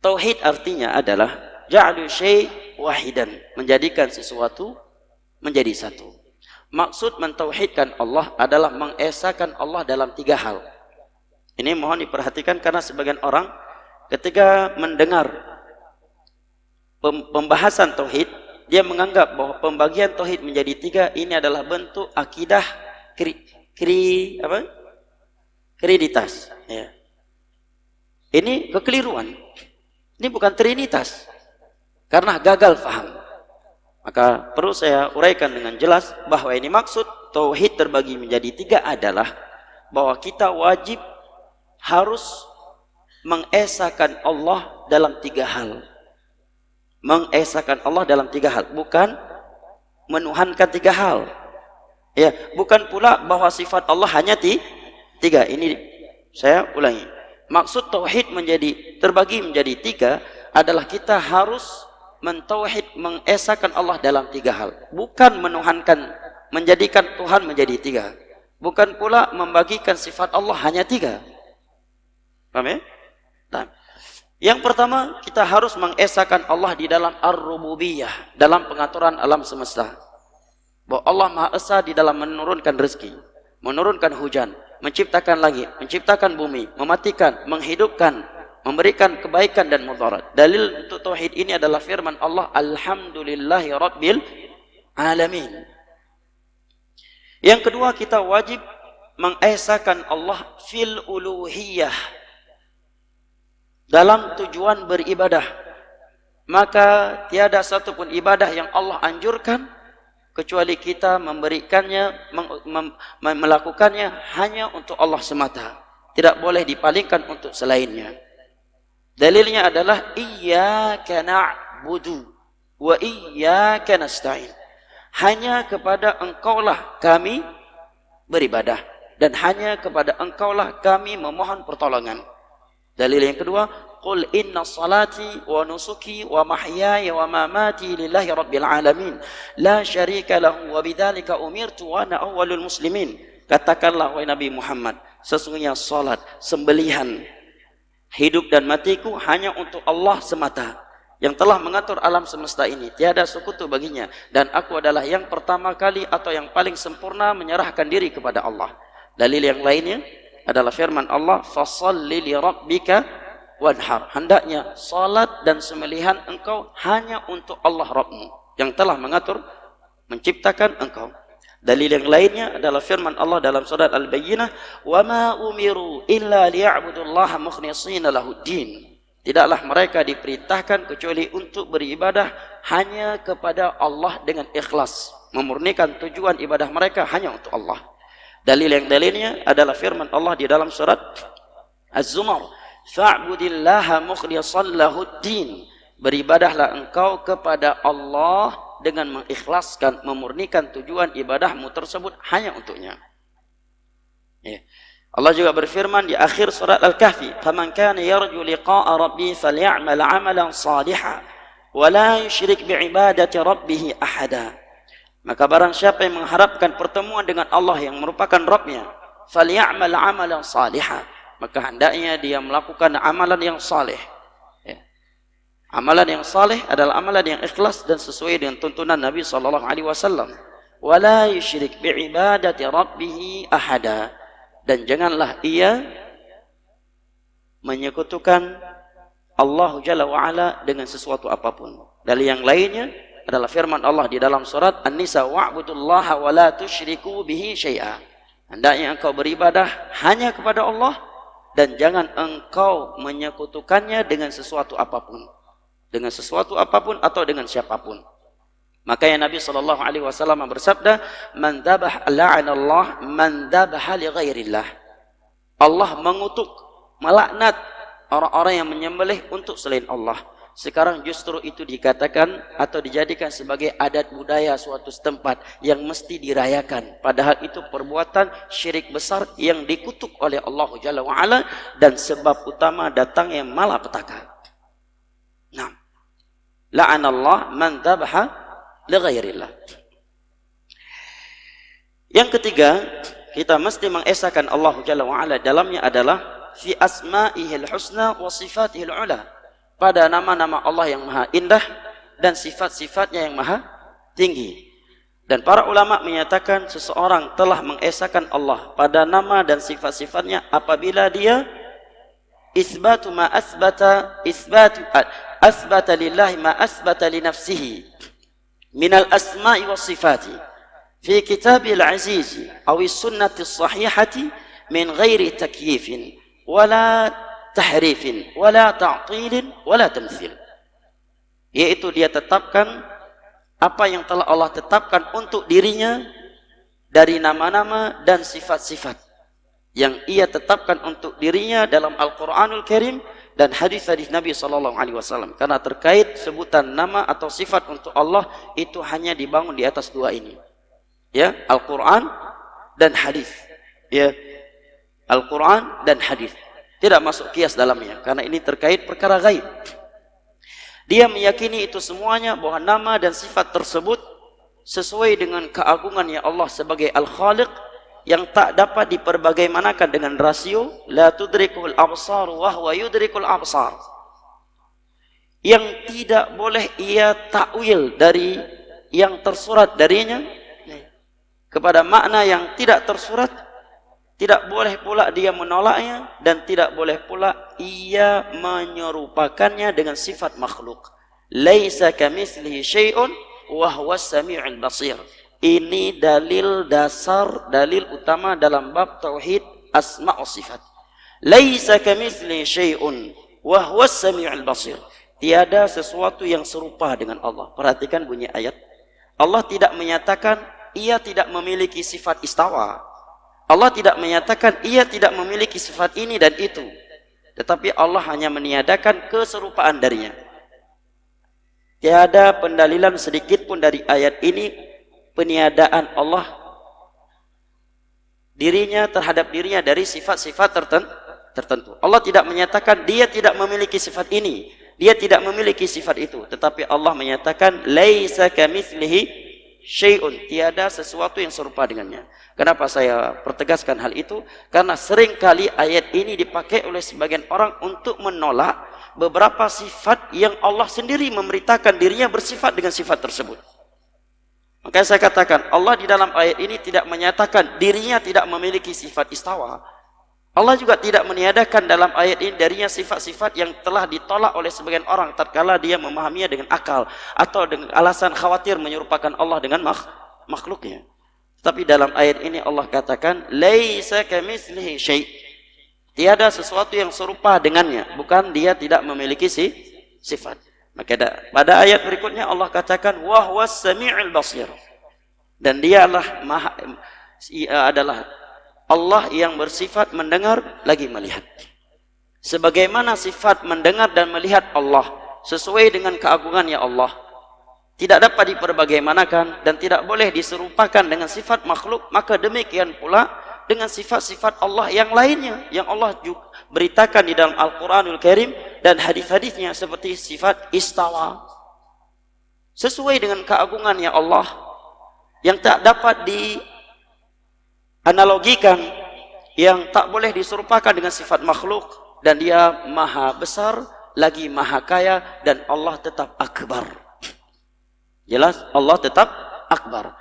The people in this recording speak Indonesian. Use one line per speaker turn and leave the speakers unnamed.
Tauhid artinya adalah ja'lu syai' wahidan, menjadikan sesuatu menjadi satu. Maksud mentauhidkan Allah adalah mengesahkan Allah dalam 3 hal. Ini mohon diperhatikan karena sebagian orang ketika mendengar pembahasan tauhid, dia menganggap bahwa pembagian tauhid menjadi 3 ini adalah bentuk akidah kreditas. Ya. Ini kekeliruan. Ini bukan trinitas. Karena gagal faham. Maka perlu saya uraikan dengan jelas bahwa ini maksud tauhid terbagi menjadi 3 adalah bahwa kita wajib harus mengesahkan Allah dalam 3 hal. Mengesahkan Allah dalam 3 hal, bukan menuhankan 3 hal. Ya, bukan pula bahwa sifat Allah hanya 3. Ini saya ulangi. Maksud tauhid terbagi menjadi 3 adalah kita harus mentauhid, mengesahkan Allah dalam 3 hal, bukan menuhankan, menjadikan Tuhan menjadi 3, bukan pula membagikan sifat Allah hanya 3. Paham ya? Nah, yang pertama kita harus mengesahkan Allah di dalam ar-rububiyah, dalam pengaturan alam semesta. Bahwa Allah Maha Esa di dalam menurunkan rezeki, menurunkan hujan, menciptakan langit, menciptakan bumi, mematikan, menghidupkan, memberikan kebaikan dan mudarat. Dalil untuk tauhid ini adalah firman Allah, alhamdulillahi rabbil alamin. Yang kedua, kita wajib mengesahkan Allah fil uluhiyah, dalam tujuan beribadah. Maka tiada satupun ibadah yang Allah anjurkan kecuali kita memberikannya, melakukannya hanya untuk Allah semata. Tidak boleh dipalingkan untuk selainnya. Dalilnya adalah iyyaka na'budu wa iyyaka nasta'in. Hanya kepada Engkaulah kami beribadah dan hanya kepada Engkaulah kami memohon pertolongan. Dalil yang kedua, qul inna salati wa nusuki wa mahyaya wa mamati lillahi rabbil alamin la syarika lahu wa bidzalika umirtu wa ana awwalul muslimin. Katakanlah wahai Nabi Muhammad, sesungguhnya salat, sembelihan, hidup dan matiku hanya untuk Allah semata yang telah mengatur alam semesta ini, tiada sekutu baginya, dan aku adalah yang pertama kali atau yang paling sempurna menyerahkan diri kepada Allah. Dalil yang lainnya adalah firman Allah, fasholli li rabbika wanhar. Hendaknya salat dan sembelihan engkau hanya untuk Allah Rabbmu yang telah mengatur, menciptakan engkau. Dalil yang lainnya adalah firman Allah dalam surat Al-Bayyinah, wa ma umiru illa liya'budullaha mukhlishina lahuddin. Tidaklah mereka diperintahkan kecuali untuk beribadah hanya kepada Allah dengan ikhlas, memurnikan tujuan ibadah mereka hanya untuk Allah. Dalilnya adalah firman Allah di dalam surat Az-Zumar, fa'budillaha mukhlishan lahuddin. Beribadahlah engkau kepada Allah dengan mengikhlaskan, memurnikan tujuan ibadahmu tersebut hanya untuknya. Ya. Allah juga berfirman di akhir surat Al-Kahfi, faman kana yarju liqa'a rabbih falyamal 'amalan shalihan wa la yusyrik bi'ibadati rabbih ahada. Maka barang siapa yang mengharapkan pertemuan dengan Allah yang merupakan Rabbnya, falyamal 'amalan shalihan, maka hendaknya dia melakukan amalan yang saleh. Ya. Amalan yang saleh adalah amalan yang ikhlas dan sesuai dengan tuntunan Nabi sallallahu alaihi wasallam. Wa la yusyrik bi'ibadati rabbih ahada. Dan janganlah ia menyekutukan Allah Jalla wa'ala dengan sesuatu apapun. Dalil yang lainnya adalah firman Allah di dalam surat An-Nisa, wa'budullaha wa la tusyriku bihi syai'a. Hendaknya engkau beribadah hanya kepada Allah dan jangan engkau menyekutukannya dengan sesuatu apapun. Dengan sesuatu apapun atau dengan siapapun. Makanya Nabi SAW bersabda, man dzabah la'anallah man dzabaha li ghairillah. Allah mengutuk, melaknat orang-orang yang menyembelih untuk selain Allah. Sekarang justru itu dikatakan atau dijadikan sebagai adat budaya suatu setempat yang mesti dirayakan. Padahal itu perbuatan syirik besar yang dikutuk oleh Allah Jalla wa'ala dan sebab utama datangnya malapetaka. Nah, la'anallah man dzabaha lighairillah. Yang ketiga, kita mesti mengesahkan Allah Jalla wa'ala dalamnya adalah fi asma'ihil husna wa sifatihil ula, pada nama-nama Allah yang maha indah dan sifat-sifatnya yang maha tinggi. Dan para ulama menyatakan seseorang telah mengesahkan Allah pada nama dan sifat-sifatnya apabila dia isbatu ma asbata lillahi ma asbata li nafsihi minal asma'i was sifati fi kitabil aziz aw sunnati sahihati min ghairi takyifin wala tahrifin wala ta'tilin wala tamthil, yaitu dia tetapkan apa yang telah Allah tetapkan untuk dirinya dari nama-nama dan sifat-sifat yang ia tetapkan untuk dirinya dalam Al-Quranul Karim dan hadis-hadis Nabi SAW. Karena terkait sebutan nama atau sifat untuk Allah itu hanya dibangun di atas dua ini, ya, Al-Quran dan hadis, ya, Al-Quran dan hadis, tidak masuk kias dalamnya karena ini terkait perkara gaib. Dia meyakini itu semuanya bahwa nama dan sifat tersebut sesuai dengan keagungannya Allah sebagai Al-Khaliq yang tak dapat diperbagaimanakan dengan rasio, la tudrikul absar wa huwa yudrikul absar, yang tidak boleh ia takwil dari yang tersurat darinya kepada makna yang tidak tersurat, tidak boleh pula dia menolaknya, dan tidak boleh pula ia menyerupakannya dengan sifat makhluk. Laisa kamitslihi syai'un wa huwas samiul basir. Ini dalil dasar, dalil utama dalam bab tauhid asma' wa sifat. Laisa kamitslihi syai'un wa huwas samiul basir. Tiada sesuatu yang serupa dengan Allah. Perhatikan bunyi ayat. Allah tidak menyatakan ia tidak memiliki sifat istawa. Allah tidak menyatakan ia tidak memiliki sifat ini dan itu. Tetapi Allah hanya meniadakan keserupaan darinya. Tiada pendalilan sedikit pun dari ayat ini peniadaan Allah dirinya terhadap dirinya dari sifat-sifat tertentu. Allah tidak menyatakan dia tidak memiliki sifat ini, dia tidak memiliki sifat itu, tetapi Allah menyatakan laisa kamitslihi syai'un, tiada sesuatu yang serupa dengannya. Kenapa saya pertegaskan hal itu? Karena seringkali ayat ini dipakai oleh sebagian orang untuk menolak beberapa sifat yang Allah sendiri memberitakan dirinya bersifat dengan sifat tersebut. Makanya saya katakan Allah di dalam ayat ini tidak menyatakan dirinya tidak memiliki sifat istawa. Allah juga tidak meniadakan dalam ayat ini darinya sifat-sifat yang telah ditolak oleh sebagian orang tatkala dia memahaminya dengan akal atau dengan alasan khawatir menyerupakan Allah dengan makhluknya. Tapi dalam ayat ini Allah katakan laisa kamitslihi syai', tiada sesuatu yang serupa dengannya, bukan dia tidak memiliki sifat. Maka pada ayat berikutnya Allah katakan wa huwas samiul basir, dan dialah adalah Allah yang bersifat mendengar lagi melihat. Sebagaimana sifat mendengar dan melihat Allah sesuai dengan keagungannya Allah, tidak dapat diperbagaimanakan dan tidak boleh diserupakan dengan sifat makhluk, maka demikian pula dengan sifat-sifat Allah yang lainnya yang Allah juga beritakan di dalam Al-Quranul Karim dan hadis-hadisnya, seperti sifat istawa sesuai dengan keagungannya Allah yang tak dapat dianalogikan, yang tak boleh diserupakan dengan sifat makhluk, dan dia maha besar lagi maha kaya, dan Allah tetap akbar. Jelas Allah tetap akbar.